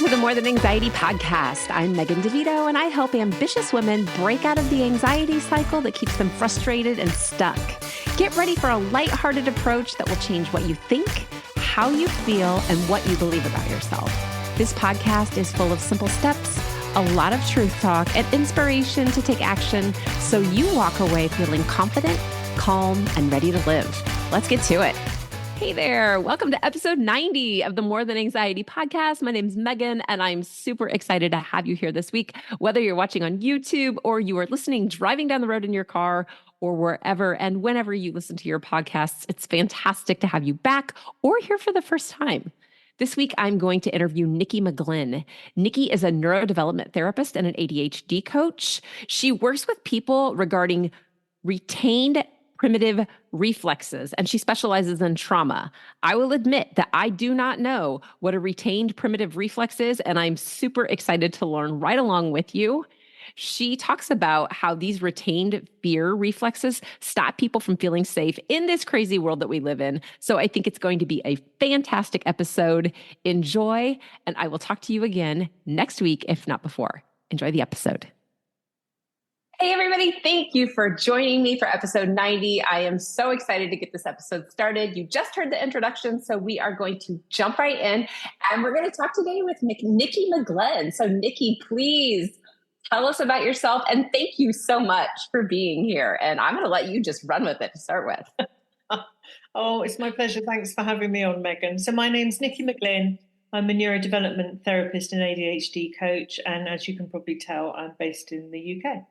to the More Than Anxiety podcast. I'm Megan DeVito, and I help ambitious women break out of the anxiety cycle that keeps them frustrated and stuck. Get ready for a lighthearted approach that will change what you think, how you feel, and what you believe about yourself. This podcast is full of simple steps, a lot of truth talk, and inspiration to take action so you walk away feeling confident, calm, and ready to live. Let's get to it. Hey there. Welcome to episode 90 of the More Than Anxiety podcast. My name's Megan, and I'm super excited to have you here this week, whether you're watching on YouTube or you are listening driving down the road in your car or wherever and whenever you listen to your podcasts. It's fantastic to have you back or here for the first time. This week, I'm going to interview Niki McGlynn. Niki is a neurodevelopment therapist and an ADHD coach. She works with people regarding retained primitive reflexes, and she specializes in trauma. I will admit that I do not know what a retained primitive reflex is, and I'm super excited to learn right along with you. She talks about how these retained fear reflexes stop people from feeling safe in this crazy world that we live in. So I think it's going to be a fantastic episode. Enjoy, and I will talk to you again next week, if not before. Enjoy the episode. Hey, everybody. Thank you for joining me for episode 90. I am so excited to get this episode started. You just heard the introduction, so we are going to jump right in, and we're going to talk today with Niki McGlynn. So Niki, please tell us about yourself, and thank you so much for being here. And I'm going to let you just run with it to start with. Oh, it's my pleasure. Thanks for having me on, Megan. So my name's Niki McGlynn. I'm a neurodevelopment therapist and ADHD coach, and as you can probably tell, I'm based in the UK.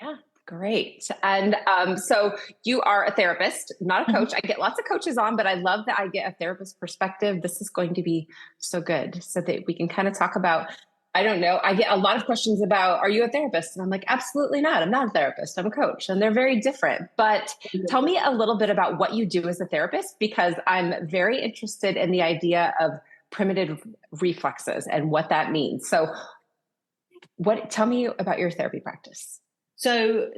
Yeah, great. And so you are a therapist, not a coach. I get lots of coaches on, but I love that I get a therapist perspective. This is going to be so good so that we can kind of talk about, I don't know, I get a lot of questions about, are you a therapist? And I'm like, absolutely not. I'm not a therapist. I'm a coach. And they're very different. But tell me a little bit about what you do as a therapist, because I'm very interested in the idea of primitive reflexes and what that means. So tell me about your therapy practice. So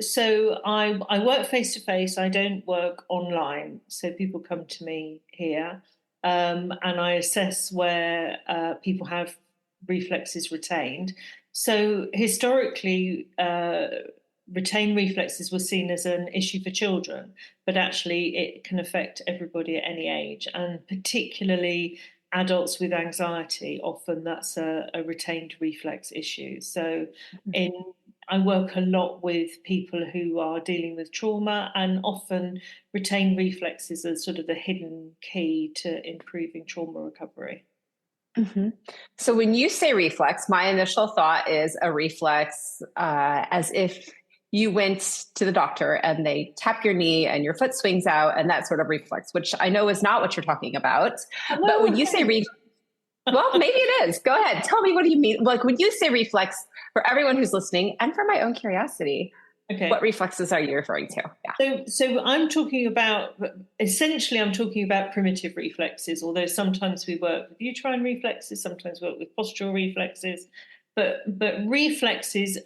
I work face to face. I don't work online. So people come to me here, and I assess where people have reflexes retained. So historically, retained reflexes were seen as an issue for children, but actually it can affect everybody at any age, and particularly adults with anxiety. Often that's a retained reflex issue. So I work a lot with people who are dealing with trauma, and often retained reflexes are sort of the hidden key to improving trauma recovery. Mm-hmm. So when you say reflex, my initial thought is a reflex as if you went to the doctor and they tap your knee and your foot swings out, and that sort of reflex, which I know is not what you're talking about. But when you say well, maybe it is. Go ahead. Tell me, what do you mean? Like when you say reflex, for everyone who's listening and for my own curiosity, okay, what reflexes are you referring to? Yeah. So I'm talking about, essentially I'm talking about primitive reflexes, although sometimes we work with uterine reflexes, sometimes work with postural reflexes. But reflexes,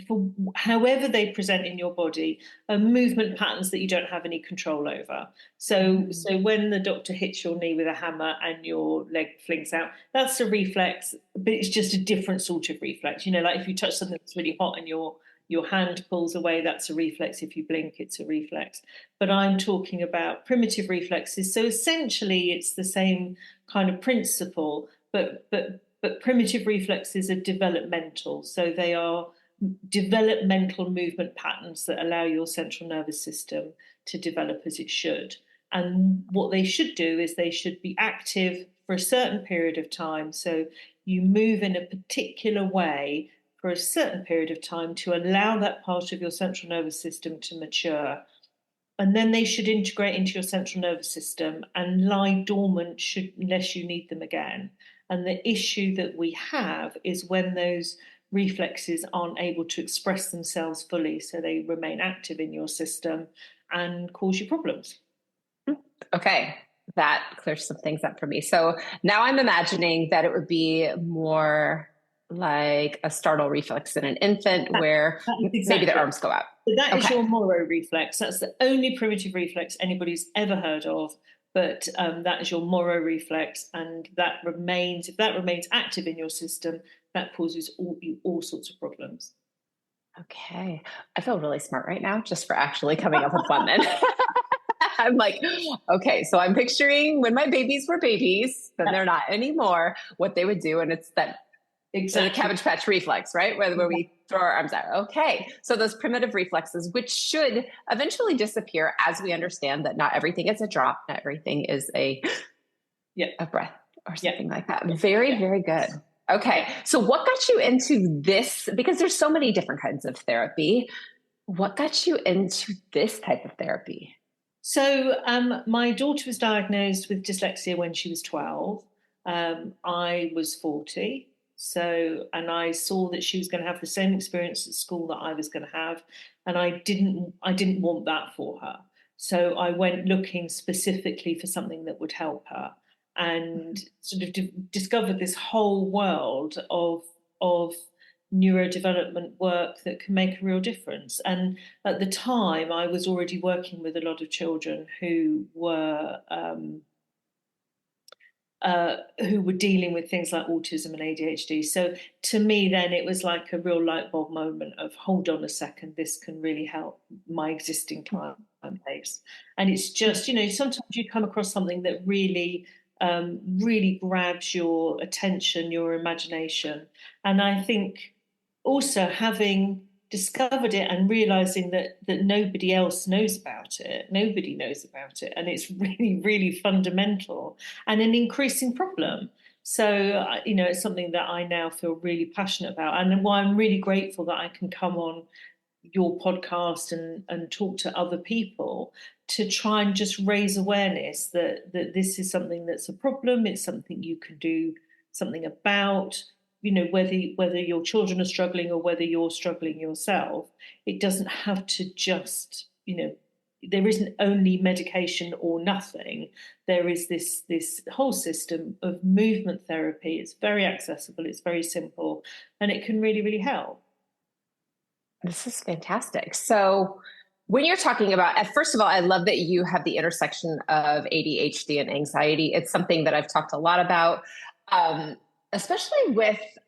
for however they present in your body, are movement patterns that you don't have any control over. So when the doctor hits your knee with a hammer and your leg flings out, that's a reflex, but it's just a different sort of reflex. You know, like if you touch something that's really hot and your hand pulls away, that's a reflex. If you blink, it's a reflex. But I'm talking about primitive reflexes. So essentially, it's the same kind of principle, but primitive reflexes are developmental. So they are developmental movement patterns that allow your central nervous system to develop as it should. And what they should do is they should be active for a certain period of time. So you move in a particular way for a certain period of time to allow that part of your central nervous system to mature. And then they should integrate into your central nervous system and lie dormant unless you need them again. And the issue that we have is when those reflexes aren't able to express themselves fully, so they remain active in your system and cause you problems. Okay, that clears some things up for me. So now I'm imagining that it would be more like a startle reflex in an infant where maybe the arms go out. So that is your Moro reflex. That's the only primitive reflex anybody's ever heard of. but that is your Moro reflex, and if that remains active in your system, that causes all sorts of problems. Okay. I feel really smart right now just for actually coming up with one then. I'm like, okay, so I'm picturing when my babies were babies, then they're not anymore, what they would do. And it's that Exactly. the Cabbage Patch reflex, right? Where we throw our arms out. Okay. So those primitive reflexes, which should eventually disappear as we understand that not everything is a drop, not everything is a breath or something like that. Very, very good. Okay. So what got you into this? Because there's so many different kinds of therapy. What got you into this type of therapy? So my daughter was diagnosed with dyslexia when she was 12. I was 40. And I saw that she was going to have the same experience at school that I was going to have. And I didn't want that for her. So I went looking specifically for something that would help her, and sort of discovered this whole world of neurodevelopment work that can make a real difference. And at the time, I was already working with a lot of children who were dealing with things like autism and ADHD. So to me, then it was like a real light bulb moment of, hold on a second, this can really help my existing client base. And it's just, sometimes you come across something that really grabs your attention, your imagination. And I think also having discovered it and realizing that nobody else knows about it, and it's really, really fundamental and an increasing problem. So it's something that I now feel really passionate about, and why I'm really grateful that I can come on your podcast and talk to other people to try and just raise awareness that this is something that's a problem. It's something you can do something about. Whether your children are struggling or whether you're struggling yourself, it doesn't have to just, there isn't only medication or nothing. There is this whole system of movement therapy. It's very accessible, it's very simple, and it can really, really help. This is fantastic. So when you're talking about, first of all, I love that you have the intersection of ADHD and anxiety. It's something that I've talked a lot about. Especially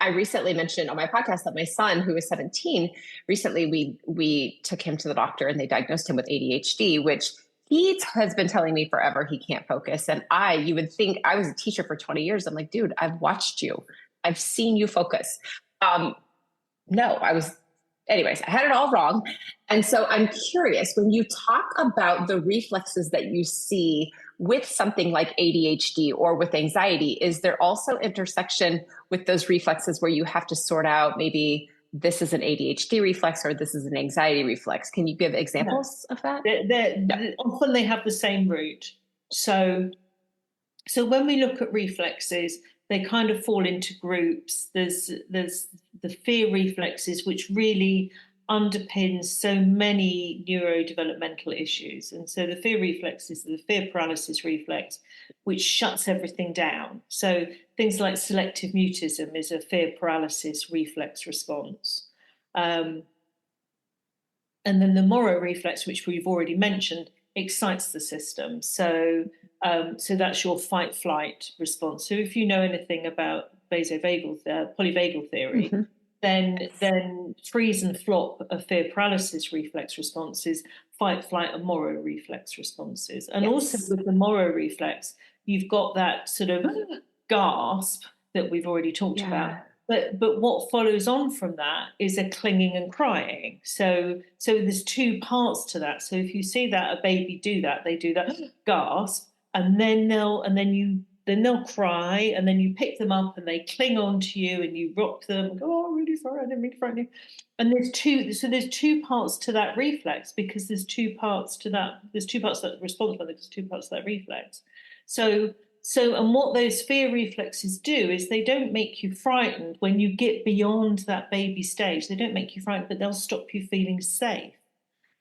I recently mentioned on my podcast that my son, who is 17, recently we took him to the doctor and they diagnosed him with ADHD, which he has been telling me forever he can't focus. And you would think, I was a teacher for 20 years. I'm like, dude, I've watched you. I've seen you focus. Anyways, I had it all wrong. And so I'm curious, when you talk about the reflexes that you see with something like ADHD or with anxiety, is there also intersection with those reflexes where you have to sort out maybe this is an ADHD reflex or this is an anxiety reflex? Can you give examples of that? Often they have the same root. So when we look at reflexes, they kind of fall into groups. There's the fear reflexes, which really underpins so many neurodevelopmental issues. And so the fear reflex is the fear paralysis reflex, which shuts everything down. So things like selective mutism is a fear paralysis reflex response. And then the Moro reflex, which we've already mentioned, excites the system. So that's your fight flight response. So if you know anything about polyvagal theory, mm-hmm. then freeze and flop are fear paralysis reflex responses, fight flight are Moro reflex responses. And also with the Moro reflex, you've got that sort of gasp that we've already talked about. But what follows on from that is a clinging and crying. So there's two parts to that. So if you see that a baby do that, they do that gasp, and then they'll cry, and then you pick them up and they cling on to you and you rock them and go, oh, I'm really sorry, I didn't mean to frighten you. And there's two parts to that reflex, because there's two parts to that response, but there's two parts to that reflex. And what those fear reflexes do is they don't make you frightened when you get beyond that baby stage. They don't make you frightened, but they'll stop you feeling safe.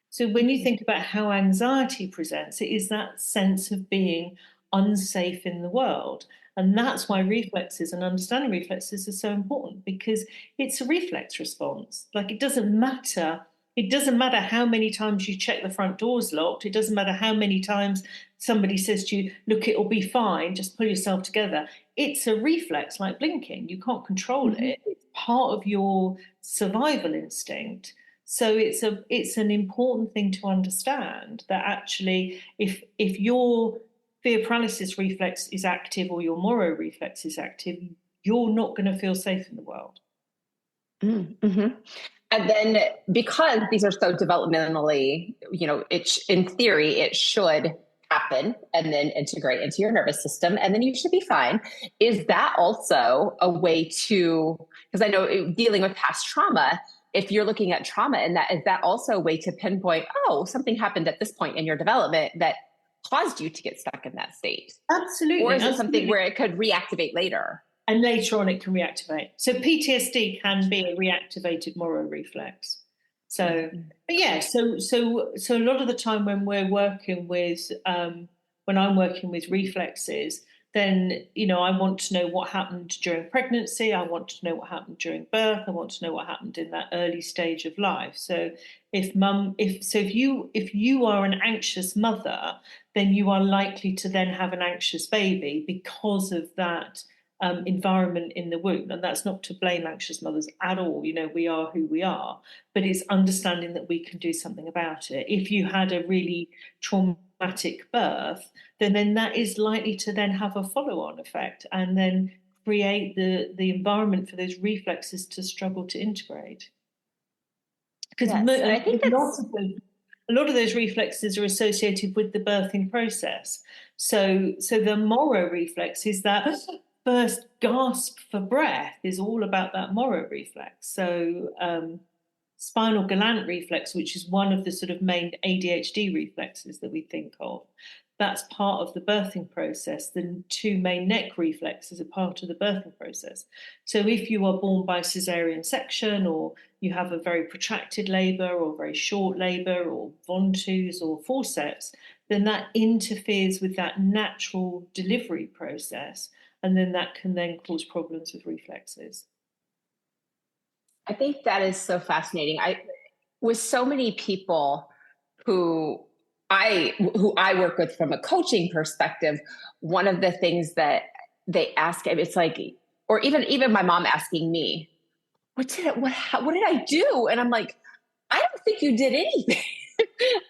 So when you think about how anxiety presents, it is that sense of being unsafe in the world. And that's why reflexes and understanding reflexes are so important, because it's a reflex response. Like, it doesn't matter how many times you check the front door's locked. It doesn't matter how many times somebody says to you, look, it'll be fine, just pull yourself together. It's a reflex like blinking. You can't control it. It's part of your survival instinct. So it's an important thing to understand that actually if your fear paralysis reflex is active or your Moro reflex is active, you're not going to feel safe in the world. Mm-hmm. And then because these are so developmentally, in theory, it should happen and then integrate into your nervous system, and then you should be fine. Is that also a way to, because I know dealing with past trauma, if you're looking at trauma, and is that also a way to pinpoint, oh, something happened at this point in your development that caused you to get stuck in that state? Absolutely. Or is it something where it could reactivate later? And later on, it can reactivate. So PTSD can be a reactivated Moro reflex. So, but yeah, so a lot of the time when we're working with, when I'm working with reflexes, then, I want to know what happened during pregnancy. I want to know what happened during birth. I want to know what happened in that early stage of life. So if you are an anxious mother, then you are likely to then have an anxious baby because of that environment in the womb. And that's not to blame anxious mothers at all. We are who we are, but it's understanding that we can do something about it. If you had a really traumatic birth, then that is likely to then have a follow-on effect and then create the environment for those reflexes to struggle to integrate. Because I think a lot of those reflexes are associated with the birthing process. So the Moro reflex is that first gasp for breath is all about that Moro reflex. So spinal galant reflex, which is one of the sort of main ADHD reflexes that we think of, that's part of the birthing process. The two main neck reflexes are part of the birthing process. So if you are born by cesarean section, or you have a very protracted labour or very short labour or Ventouse or forceps, then that interferes with that natural delivery process. And then that can then cause problems with reflexes. I think that is so fascinating. With so many people who I work with from a coaching perspective, one of the things that they ask, it's like, or even my mom asking me, what did I do? And I'm like, I don't think you did anything.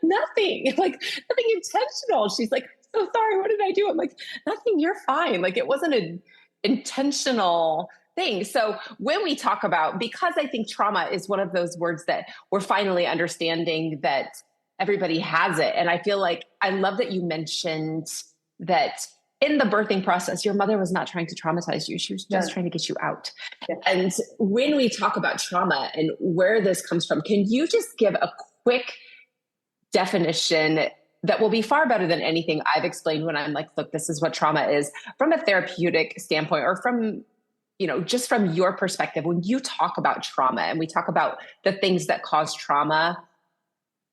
Nothing intentional. She's like, so sorry, what did I do? I'm like, nothing, you're fine. Like, it wasn't an intentional thing. So when we talk about, because I think trauma is one of those words that we're finally understanding that everybody has it. And I feel like, I love that you mentioned that in the birthing process, your mother was not trying to traumatize you. She was just trying to get you out. Yeah. And when we talk about trauma and where this comes from, can you just give a quick definition that will be far better than anything I've explained when I'm like, look, this is what trauma is from a therapeutic standpoint, or from, just from your perspective, when you talk about trauma and we talk about the things that cause trauma,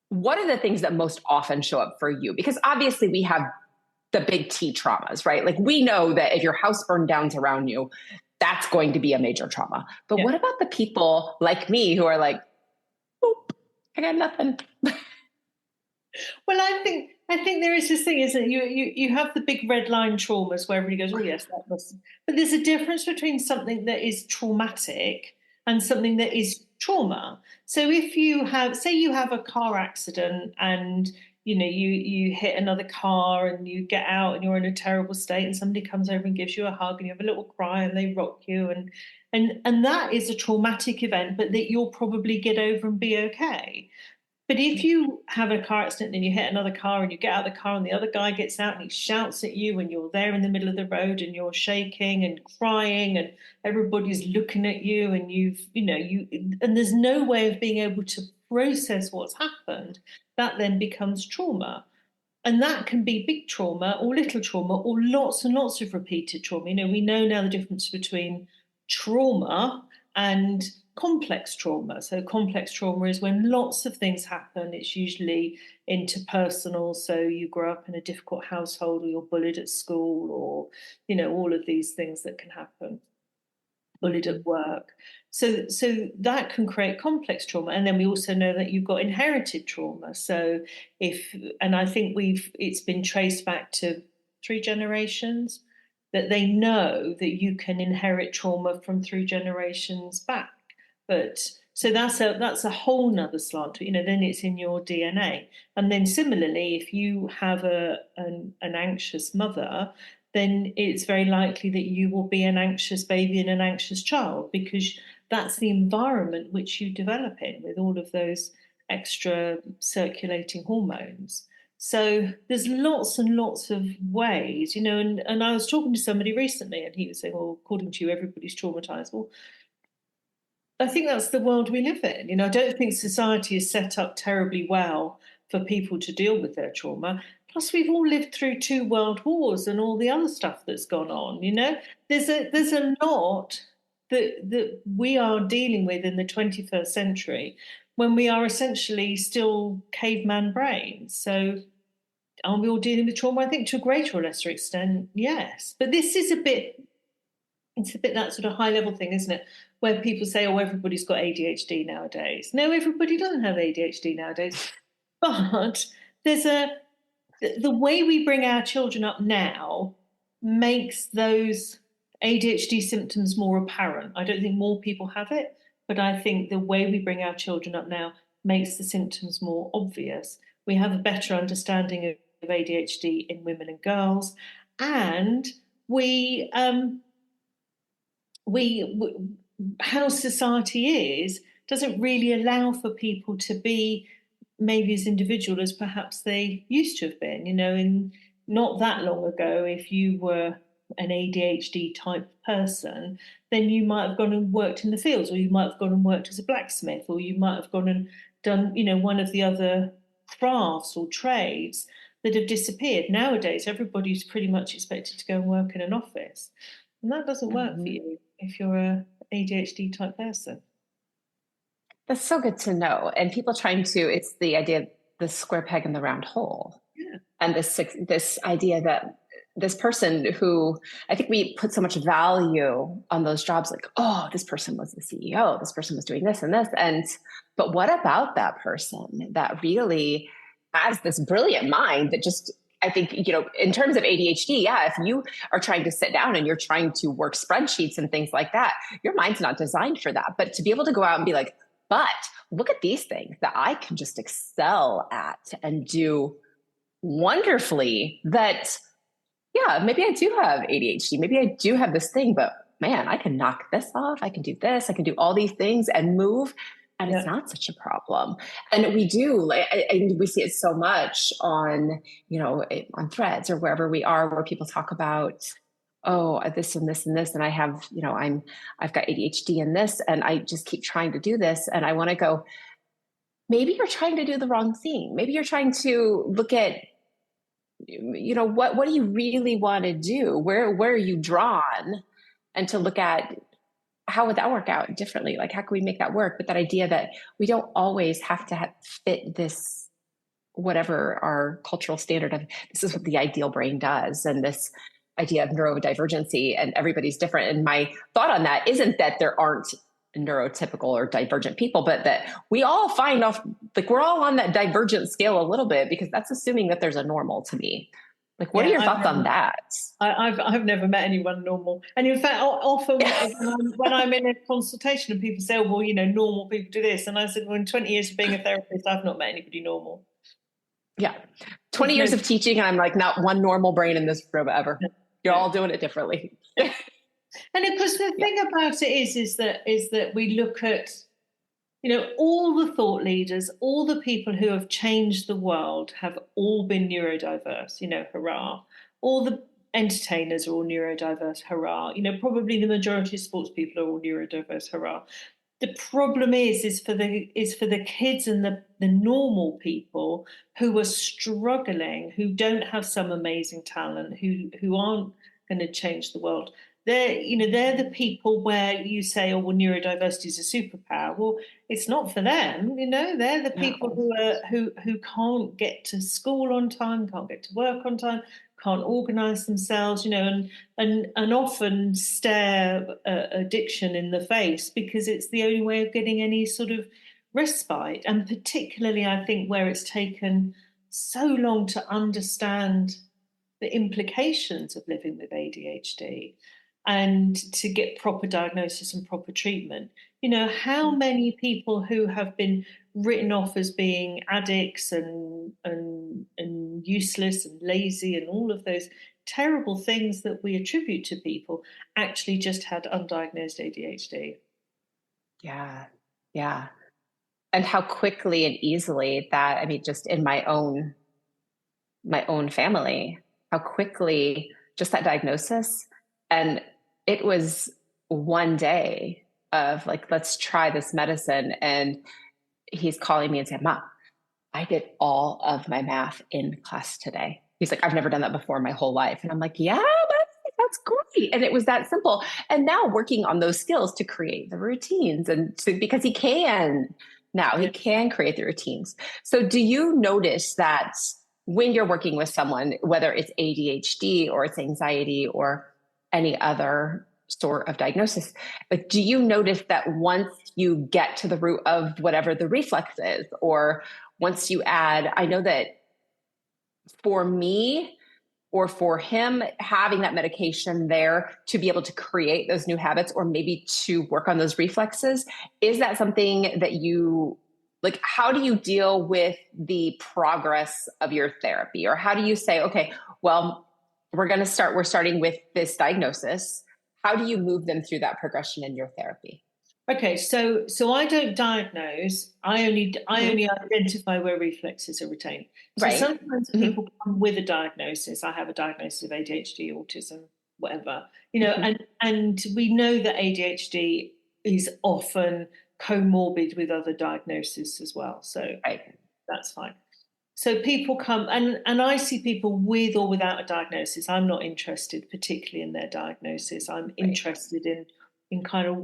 what are the things that most often show up for you? Because obviously we have the big T traumas, right? Like, we know that if your house burned down around you, that's going to be a major trauma. But what about the people like me who are like, oh, I got nothing? Well, I think there is this thing, isn't it? You have the big red line traumas where everybody goes, oh yes, that must. But there's a difference between something that is traumatic and something that is trauma. So if you have, say you have a car accident and you hit another car and you get out and you're in a terrible state, and somebody comes over and gives you a hug and you have a little cry and they rock you, and that is a traumatic event, but that you'll probably get over and be okay. But if you have a car accident and you hit another car and you get out of the car and the other guy gets out and he shouts at you and you're there in the middle of the road and you're shaking and crying and everybody's looking at you and and there's no way of being able to process what's happened, that then becomes trauma. And that can be big trauma or little trauma or lots and lots of repeated trauma. We know now the difference between trauma and complex trauma. So complex trauma is when lots of things happen. It's usually interpersonal. So you grow up in a difficult household, or you're bullied at school, or all of these things that can happen. bullied at work. So that can create complex trauma. And then we also know that you've got inherited trauma. So and I think it's been traced back to 3 generations, that they know that you can inherit trauma from 3 generations back. But so that's a whole nother slant, then it's in your DNA. And then similarly, if you have an anxious mother, then it's very likely that you will be an anxious baby and an anxious child, because that's the environment which you develop in, with all of those extra circulating hormones. So there's lots and lots of ways, and I was talking to somebody recently and he was saying, well, according to you, everybody's traumatized. Well, I think that's the world we live in. I don't think society is set up terribly well for people to deal with their trauma. Plus, we've all lived through 2 world wars and all the other stuff that's gone on. There's a lot that we are dealing with in the 21st century, when we are essentially still caveman brains. So are we all dealing with trauma? I think to a greater or lesser extent, yes. But this is it's a bit that sort of high level thing, isn't it? Where people say, oh, everybody's got ADHD nowadays. No, everybody doesn't have ADHD nowadays. But the way we bring our children up now makes those ADHD symptoms more apparent. I don't think more people have it, but I think the way we bring our children up now makes the symptoms more obvious. We have a better understanding of ADHD in women and girls, and we how society doesn't really allow for people to be maybe as individual as perhaps they used to have been. In not that long ago, if you were an ADHD type person, then you might have gone and worked in the fields, or you might have gone and worked as a blacksmith, or you might have gone and done, one of the other crafts or trades that have disappeared. Nowadays, everybody's pretty much expected to go and work in an office. And that doesn't work for you if you're a ADHD type person. That's so good to know. And people it's the idea of the square peg in the round hole. Yeah. And this idea that this person who, I think we put so much value on those jobs, like, oh, this person was the CEO, this person was doing this and this. But what about that person that really has this brilliant mind that just, I think, in terms of ADHD, yeah, if you are trying to sit down and you're trying to work spreadsheets and things like that, your mind's not designed for that. But to be able to go out and be like, but look at these things that I can just excel at and do wonderfully, that, yeah, maybe I do have ADHD. Maybe I do have this thing, but man, I can knock this off. I can do this. I can do all these things and move. And it's not such a problem. And we do, and we see it so much on, on Threads or wherever we are, where people talk about, oh, this and this and this. And I have, I've got ADHD in this, and I just keep trying to do this. And I want to go, maybe you're trying to do the wrong thing. Maybe you're trying to look at, what do you really want to do? Where are you drawn? And to look at, how would that work out differently? Like, how can we make that work? But that idea that we don't always have to fit this, whatever our cultural standard of, this is what the ideal brain does. And this idea of neurodivergency, and everybody's different. And my thought on that isn't that there aren't neurotypical or divergent people, but that we all find off, like, we're all on that divergent scale a little bit, because that's assuming that there's a normal to me. Like, what are your thoughts on that? I've never met anyone normal. And in fact, often when I'm in a consultation and people say, oh, well, normal people do this. And I said, well, in 20 years of being a therapist, I've not met anybody normal. Yeah. 20 years of teaching, and I'm like, not one normal brain in this room ever. You're all doing it differently. And of course, the thing about it is that we look at, all the thought leaders, all the people who have changed the world have all been neurodiverse, hurrah. All the entertainers are all neurodiverse, hurrah. Probably the majority of sports people are all neurodiverse, hurrah. The problem is for the kids and the normal people who are struggling, who don't have some amazing talent, who aren't going to change the world. They're the people where you say, oh, well, neurodiversity is a superpower. Well, it's not for them. They're the people who can't get to school on time, can't get to work on time, can't organize themselves, and often stare addiction in the face because it's the only way of getting any sort of respite. And particularly, I think, where it's taken so long to understand the implications of living with ADHD and to get proper diagnosis and proper treatment. How many people who have been written off as being addicts and useless and lazy and all of those terrible things that we attribute to people actually just had undiagnosed ADHD. Yeah. Yeah. And how quickly and easily that, I mean, just in my own family, how quickly just that diagnosis. And it was one day of like, let's try this medicine. And he's calling me and saying, Mom, I did all of my math in class today. He's like, I've never done that before in my whole life. And I'm like, yeah, that's great. And it was that simple. And now working on those skills to create the routines because he can create the routines. So do you notice that when you're working with someone, whether it's ADHD or it's anxiety or any other sort of diagnosis, but do you notice that once you get to the root of whatever the reflex is, or once you add, I know that for me or for him, having that medication there to be able to create those new habits or maybe to work on those reflexes, is that something that you like? How do you deal with the progress of your therapy? Or how do you say, okay, well, we're starting with this diagnosis. How do you move them through that progression in your therapy? Okay, so I don't diagnose. I only identify where reflexes are retained. So Right. Sometimes people come with a diagnosis. I have a diagnosis of ADHD, autism, whatever. And we know that ADHD is often comorbid with other diagnoses as well. So That's fine. So people come, and I see people with or without a diagnosis. I'm not interested particularly in their diagnosis. I'm interested in kind of,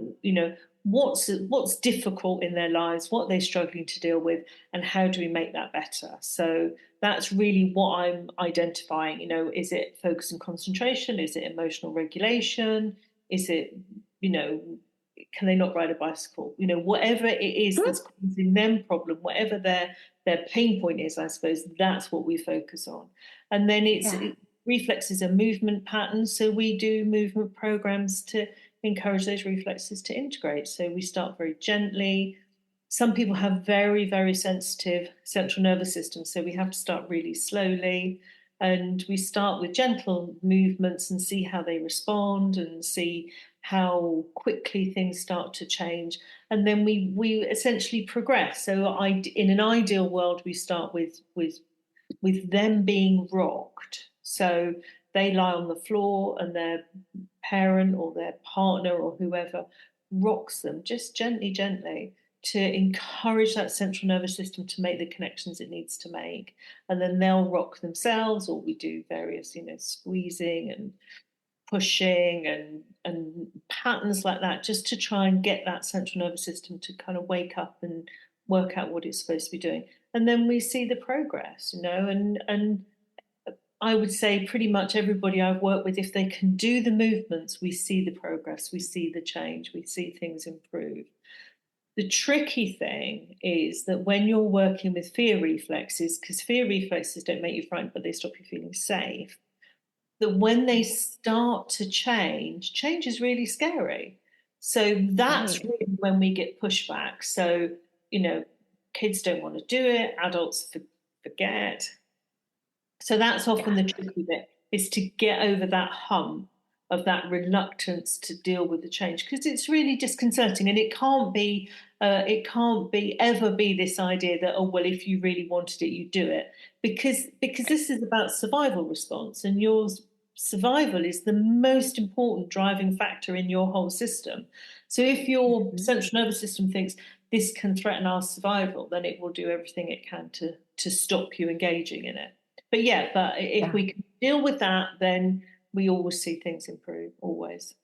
what's difficult in their lives, what they're struggling to deal with, and how do we make that better. So that's really what I'm identifying. Is it focus and concentration? Is it emotional regulation? Is it, can they not ride a bicycle? Whatever it is that's causing them problem, whatever their pain point is, I suppose that's what we focus on. And then reflexes are movement patterns. So we do movement programs to encourage those reflexes to integrate. So we start very gently. Some people have very, very sensitive central nervous systems, so we have to start really slowly. And we start with gentle movements and see how they respond and see how quickly things start to change. And then we essentially progress. So in an ideal world, we start with them being rocked. So they lie on the floor and their parent or their partner or whoever rocks them just gently to encourage that central nervous system to make the connections it needs to make. And then they'll rock themselves, or we do various, squeezing and pushing and patterns like that, just to try and get that central nervous system to kind of wake up and work out what it's supposed to be doing. And then we see the progress, and I would say pretty much everybody I've worked with, if they can do the movements, we see the progress, we see the change, we see things improve. The tricky thing is that when you're working with fear reflexes, because fear reflexes don't make you frightened, but they stop you feeling safe, that when they start to change is really scary. So that's really when we get pushback. So, kids don't want to do it, adults forget. So that's often the tricky bit, is to get over that hump of that reluctance to deal with the change, because it's really disconcerting, and it can't ever be this idea that, oh well, if you really wanted it, you'd do it, because this is about survival response, and your survival is the most important driving factor in your whole system. So if your central nervous system thinks this can threaten our survival, then it will do everything it can to stop you engaging in it. But if we can deal with that, then we always see things improve, always.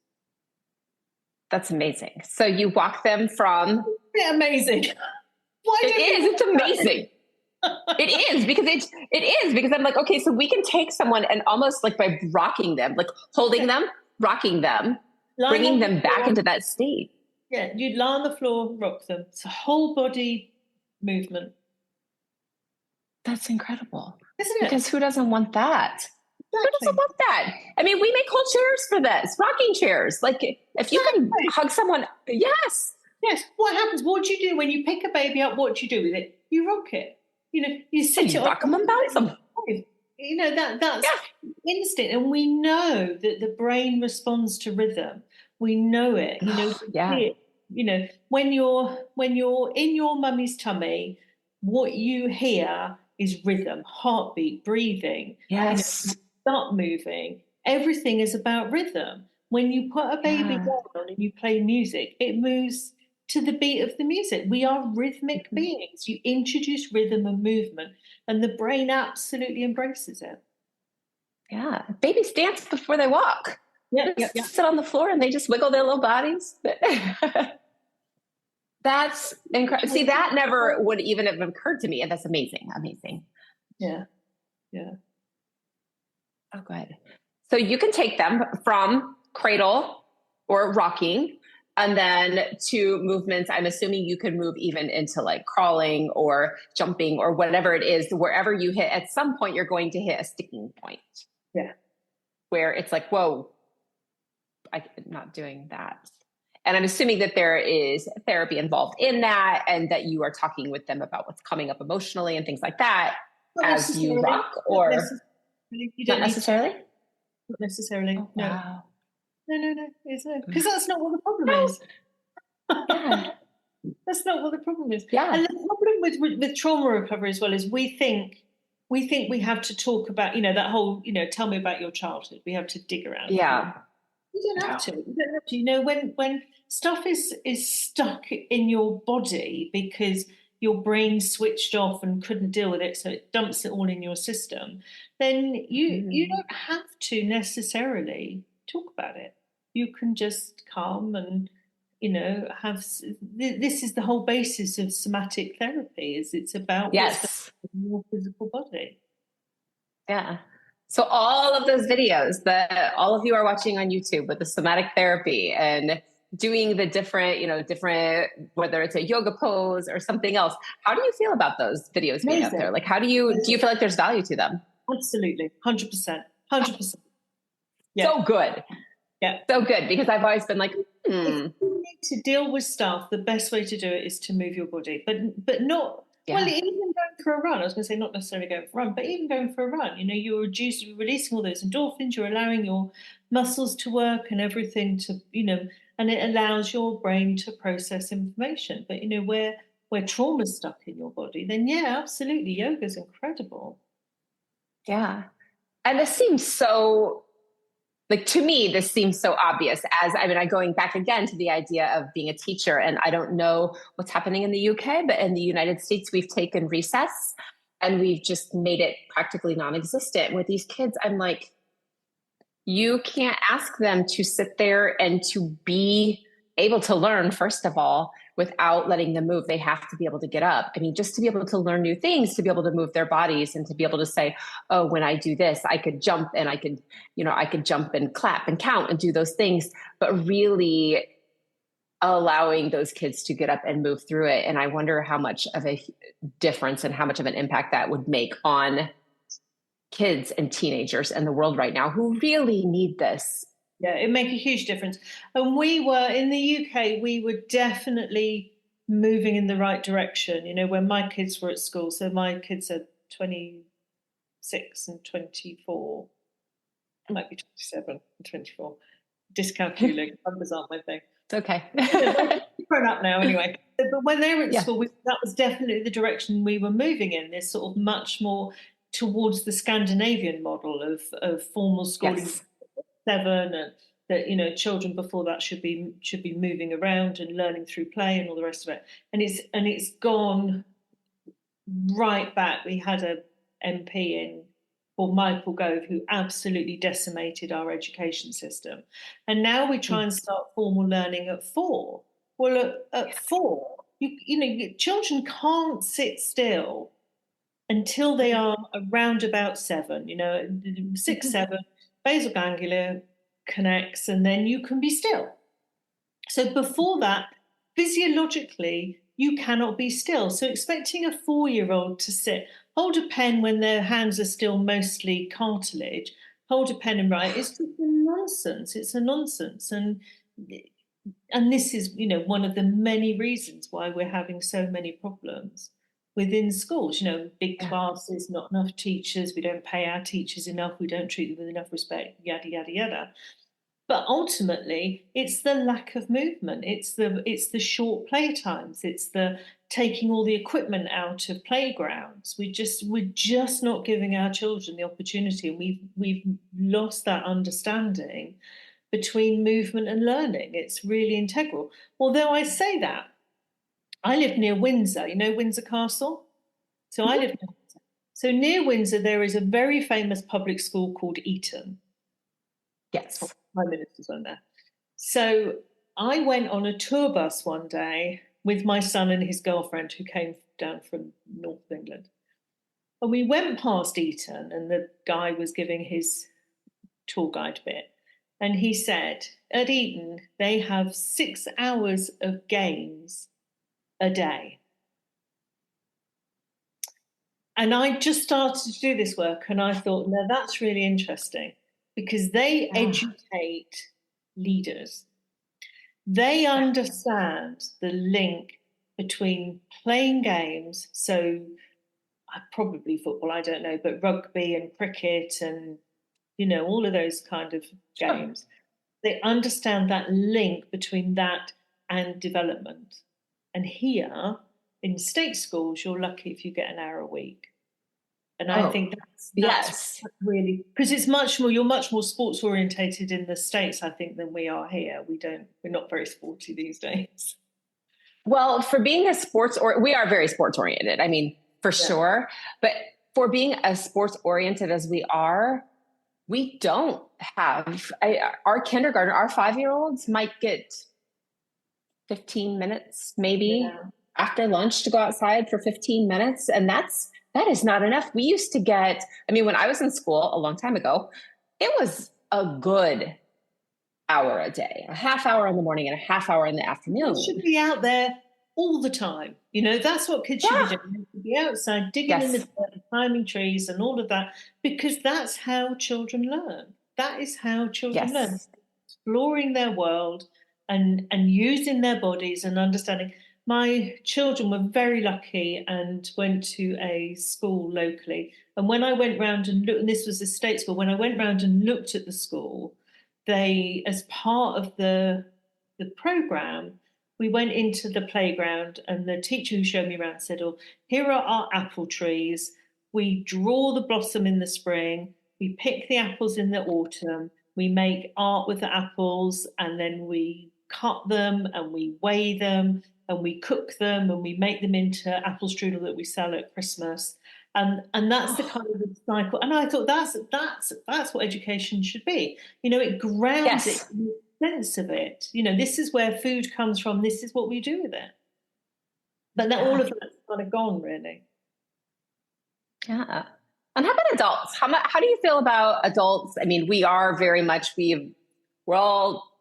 That's amazing. So you walk them from... Yeah, amazing. It's amazing. It is because I'm like, okay, so we can take someone and almost like by rocking them, like holding them, rocking them, bringing them back into that state. Yeah, you'd lie on the floor, rock them. It's a whole body movement. That's incredible. Isn't it? Because who doesn't want that? Exactly. Who doesn't want that? I mean, we make whole chairs for this, rocking chairs. Like if you can hug someone, yes. Yes. What happens? What do you do when you pick a baby up? What do you do with it? You rock it. You sit it rock them and bounce them. That's instinct. And we know that the brain responds to rhythm. We know it. When you're in your mummy's tummy, what you hear is rhythm, heartbeat, breathing. Yes. Start moving. Everything is about rhythm. When you put a baby down and you play music, it moves to the beat of the music. We are rhythmic beings. You introduce rhythm and movement, and the brain absolutely embraces it. Yeah. Babies dance before they walk. Yeah. Sit on the floor and they just wiggle their little bodies. That's incredible. See, that never would even have occurred to me. And that's amazing. Amazing. Yeah. Oh, good. So you can take them from cradle or rocking and then to movements. I'm assuming you can move even into like crawling or jumping or whatever it is, wherever you hit. At some point, you're going to hit a sticking point. Yeah. Where it's like, whoa, I'm not doing that. And I'm assuming that there is therapy involved in that and that you are talking with them about what's coming up emotionally and things like that as you rock or not necessarily? Not necessarily. Oh, wow. No. Because that's not what the problem is. Yeah. That's not what the problem is. Yeah. And the problem with trauma recovery as well is we think we have to talk about, that whole, tell me about your childhood. We have to dig around. Yeah. You don't have to. You don't have to. When stuff is stuck in your body because your brain switched off and couldn't deal with it, so it dumps it all in your system, then you don't have to necessarily talk about it. You can just calm and have. This is the whole basis of somatic therapy. It's about what's in your physical body. Yeah. So all of those videos that all of you are watching on YouTube with the somatic therapy and doing the different, whether it's a yoga pose or something else, how do you feel about those videos being out there? Like, how do you feel like there's value to them? Absolutely. 100%. 100%. Yeah. So good. Yeah. So good. Because I've always been like, If you need to deal with stuff, the best way to do it is to move your body, but not, well, even going for a run. I was going to say not necessarily going for a run, but even going for a run, you're releasing all those endorphins, you're allowing your muscles to work and everything to, and it allows your brain to process information. But, where trauma's stuck in your body, then yeah, absolutely. Yoga's incredible. Yeah. And this seems so, to me, this seems so obvious going back again to the idea of being a teacher. And I don't know what's happening in the UK, but in the United States, we've taken recess and we've just made it practically non-existent. With these kids, I'm like, you can't ask them to sit there and to be able to learn, first of all, without letting them move. They have to be able to get up. I mean, just to be able to learn new things, to be able to move their bodies and to be able to say, oh, when I do this, I could jump and I could jump and clap and count and do those things, but really allowing those kids to get up and move through it. And I wonder how much of a difference and how much of an impact that would make on kids and teenagers in the world right now who really need this. Yeah, it'd make a huge difference. And we were, in the UK, we were definitely moving in the right direction, when my kids were at school. So my kids are 26 and 24. Might be 27 and 24. Discalculating numbers aren't my thing. It's okay. Grown up now anyway. But when they were at school, that was definitely the direction we were moving in, this sort of much more towards the Scandinavian model of formal schooling. Yes. 7 and that children before that should be moving around and learning through play and all the rest of it, and it's gone right back. We had a MP called Michael Gove who absolutely decimated our education system, and now we try and start formal learning at 4. Well, at 4 children can't sit still until they are around about 7, 6, 7, basal ganglia connects, and then you can be still. So before that, physiologically, you cannot be still. So expecting a 4-year-old to sit, hold a pen when their hands are still mostly cartilage, hold a pen and write, it's just a nonsense. It's a nonsense. And this is, one of the many reasons why we're having so many problems within schools. Big classes, not enough teachers, we don't pay our teachers enough, we don't treat them with enough respect, yada, yada, yada. But ultimately, it's the lack of movement. It's the short play times. It's the taking all the equipment out of playgrounds. We're just not giving our children the opportunity, and we've lost that understanding between movement and learning. It's really integral. Although I say that, I live near Windsor. Windsor Castle? So I live near Windsor. So near Windsor, there is a very famous public school called Eton. Yes. Prime Minister's went there. So I went on a tour bus one day with my son and his girlfriend who came down from north of England. And we went past Eton, and the guy was giving his tour guide bit. And he said, at Eton, they have 6 hours of games a day. And I just started to do this work, and I thought, no, that's really interesting, because they educate leaders. They understand the link between playing games, so probably football, I don't know, but rugby and cricket and, all of those kind of games. They understand that link between that and development. And here in state schools, you're lucky if you get an hour a week. And I think that's really, because you're much more sports orientated in the States, I think, than we are here. We're not very sporty these days. Well, for being we are very sports oriented. I mean, for sure. But for being as sports oriented as we are, we don't have our kindergarten, our 5-year-olds might get 15 minutes, maybe after lunch to go outside for 15 minutes. And that is not enough. We used to get, when I was in school a long time ago, it was a good hour a day, a half hour in the morning and a half hour in the afternoon. You should be out there all the time. That's what kids should be doing. They should be outside digging in the dirt, climbing trees and all of that, because that's how children learn. That is how children learn. Exploring their world and using their bodies and understanding. My children were very lucky and went to a school locally. And when I went round and looked, and this was a state school, when I went round and looked at the school, they, as part of the program, we went into the playground, and the teacher who showed me around said, here are our apple trees. We draw the blossom in the spring. We pick the apples in the autumn. We make art with the apples, and then we cut them and we weigh them and we cook them and we make them into apple strudel that we sell at Christmas. And that's the kind of cycle. And I thought that's what education should be. It grounds it in the sense of it. This is where food comes from. This is what we do with it. But all of that's kind of gone, really. Yeah. And how about adults? How do you feel about adults? We are very much, we're all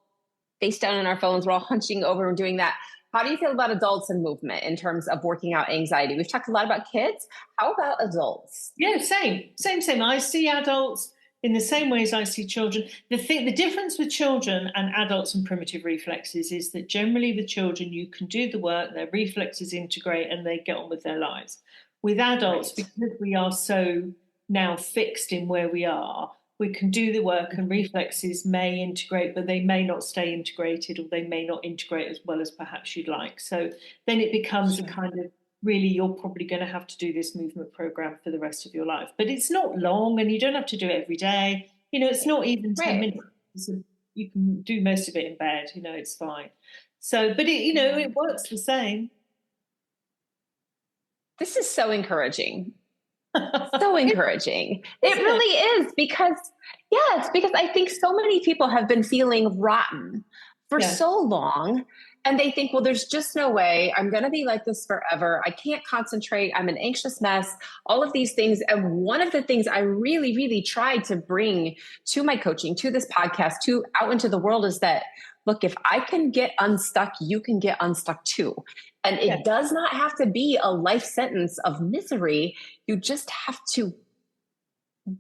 face down on our phones. We're all hunching over and doing that. How do you feel about adults and movement in terms of working out anxiety? We've talked a lot about kids. How about adults? Yeah, same. I see adults in the same way as I see children. The difference with children and adults and primitive reflexes is that generally with children, you can do the work, their reflexes integrate, and they get on with their lives. With adults, because we are so now fixed in where we are, we can do the work and reflexes may integrate, but they may not stay integrated, or they may not integrate as well as perhaps you'd like. So then it becomes a kind of, really, you're probably going to have to do this movement program for the rest of your life. But it's not long, and you don't have to do it every day. It's not even 10 minutes. So you can do most of it in bed, it's fine. So, but it works the same. This is so encouraging. So encouraging. It really is, because I think so many people have been feeling rotten for Yeah. so long. And they think, well, there's just no way I'm going to be like this forever. I can't concentrate. I'm an anxious mess, all of these things. And one of the things I really, really tried to bring to my coaching, to this podcast, to out into the world is that, look, if I can get unstuck, you can get unstuck too. And it does not have to be a life sentence of misery. You just have to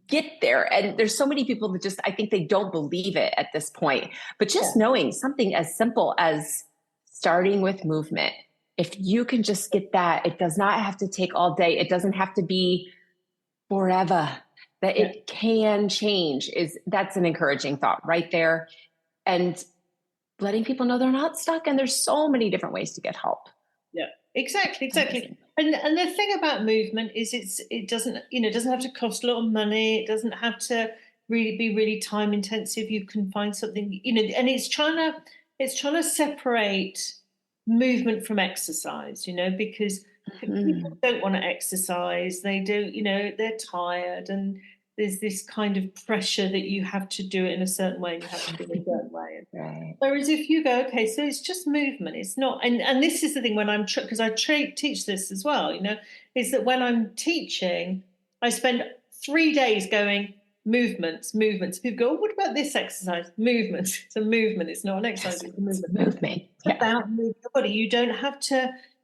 get there. And there's so many people that just, I think they don't believe it at this point. But just knowing something as simple as starting with movement, if you can just get that, it does not have to take all day. It doesn't have to be forever. That it can change, that's an encouraging thought right there. And letting people know they're not stuck, and there's so many different ways to get help. Yeah, exactly. And the thing about movement is it doesn't have to cost a lot of money. It doesn't have to really be really time intensive. You can find something, and it's trying to separate movement from exercise, because people don't want to exercise. They do, they're tired, and there's this kind of pressure that you have to do it in a certain way and you have to do it in a certain way. Right. Whereas if you go, okay, so it's just movement, it's not, and this is the thing when I'm, because I teach this as well, is that when I'm teaching, I spend 3 days going movements. People go, oh, what about this exercise? Movements. It's a movement. It's not an exercise. It's a movement. It's about moving your body.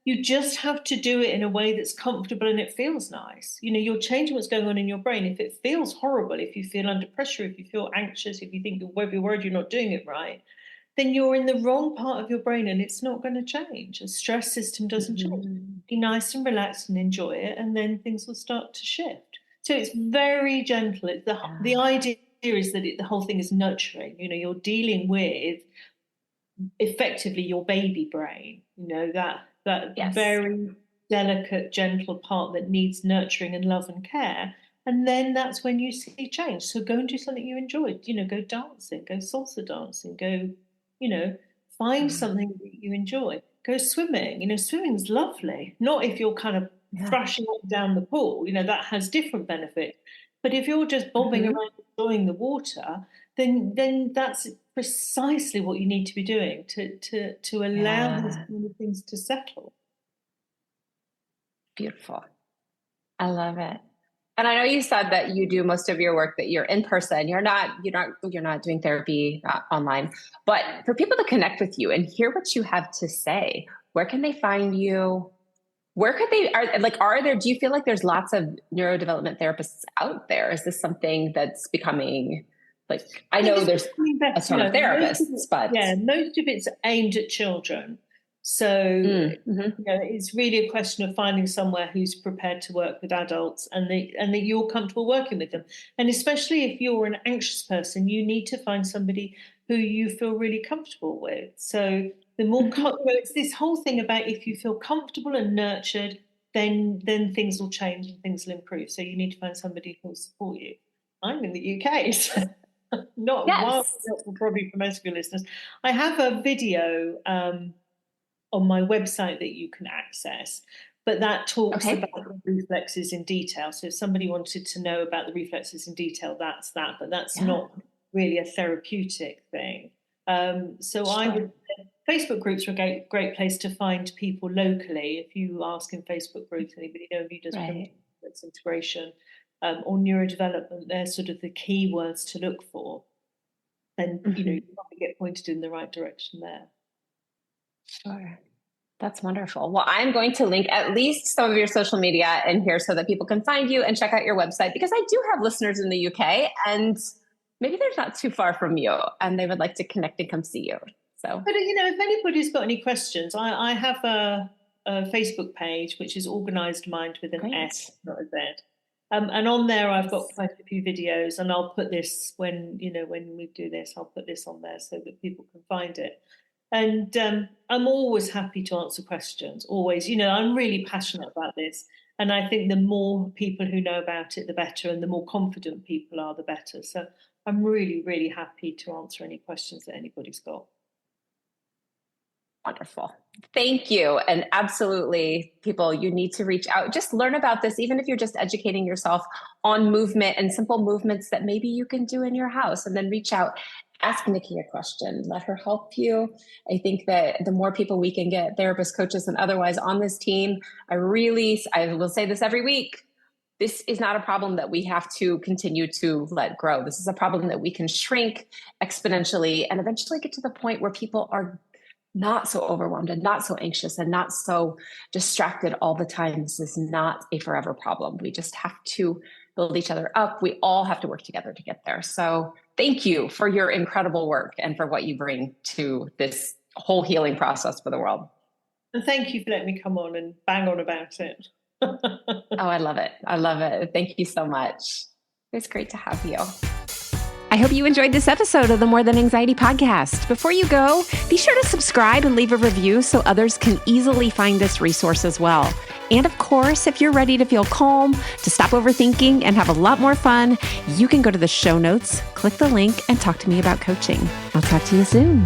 You just have to do it in a way that's comfortable and it feels nice. You're changing what's going on in your brain. If it feels horrible, if you feel under pressure, if you feel anxious, if you think you're worried you're not doing it right, then you're in the wrong part of your brain and it's not going to change. The stress system doesn't change. Be nice and relaxed and enjoy it, and then things will start to shift. So it's very gentle. The idea is that the whole thing is nurturing. You're dealing with effectively your baby brain, that very delicate, gentle part that needs nurturing and love and care. And then that's when you see change. So go and do something you enjoy. Go dancing, go salsa dancing, go, find something that you enjoy. Go swimming. Swimming's lovely. Not if you're kind of thrashing up down the pool. That has different benefits. But if you're just bobbing around enjoying the water, then that's precisely what you need to be doing to allow these kind of things to settle. Beautiful. I love it. And I know you said that you do most of your work that you're in person. You're not doing therapy online. But for people to connect with you and hear what you have to say, where can they find you? Where could they do you feel like there's lots of neurodevelopment therapists out there? Is this something that's becoming I know there's a ton of therapists, but most of it's aimed at children. So it's really a question of finding somewhere who's prepared to work with adults and that you're comfortable working with them. And especially if you're an anxious person, you need to find somebody who you feel really comfortable with. So the more it's this whole thing about if you feel comfortable and nurtured, then things will change and things will improve. So you need to find somebody who will support you. I'm in the UK, so not probably for most of your listeners. I have a video on my website that you can access, but that talks about the reflexes in detail. So if somebody wanted to know about the reflexes in detail, that's that, but that's not really a therapeutic thing. So I would say Facebook groups are a great place to find people locally. If you ask in Facebook groups, anybody know who does reflex integration or neurodevelopment, they're sort of the key words to look for. And, you probably get pointed in the right direction there. Sure. That's wonderful. Well, I'm going to link at least some of your social media in here so that people can find you and check out your website, because I do have listeners in the UK and maybe they're not too far from you and they would like to connect and come see you. So, but if anybody's got any questions, I have a Facebook page, which is Organised Mind with an S, not a Z. And on there, I've got quite a few videos, and I'll put this when we do this, I'll put this on there so that people can find it. And I'm always happy to answer questions, always. I'm really passionate about this. And I think the more people who know about it, the better. And the more confident people are, the better. So I'm really, really happy to answer any questions that anybody's got. Wonderful. Thank you. And absolutely, people, you need to reach out. Just learn about this, even if you're just educating yourself on movement and simple movements that maybe you can do in your house, and then reach out. Ask Niki a question. Let her help you. I think that the more people we can get, therapists, coaches, and otherwise on this team, I will say this every week, this is not a problem that we have to continue to let grow. This is a problem that we can shrink exponentially and eventually get to the point where people are not so overwhelmed and not so anxious and not so distracted all the time. This is not a forever problem. We just have to build each other up. We all have to work together to get there. So thank you for your incredible work and for what you bring to this whole healing process for the world. And thank you for letting me come on and bang on about it. Oh, I love it. I love it. Thank you so much. It's great to have you. I hope you enjoyed this episode of the More Than Anxiety podcast. Before you go, be sure to subscribe and leave a review so others can easily find this resource as well. And of course, if you're ready to feel calm, to stop overthinking, and have a lot more fun, you can go to the show notes, click the link, and talk to me about coaching. I'll talk to you soon.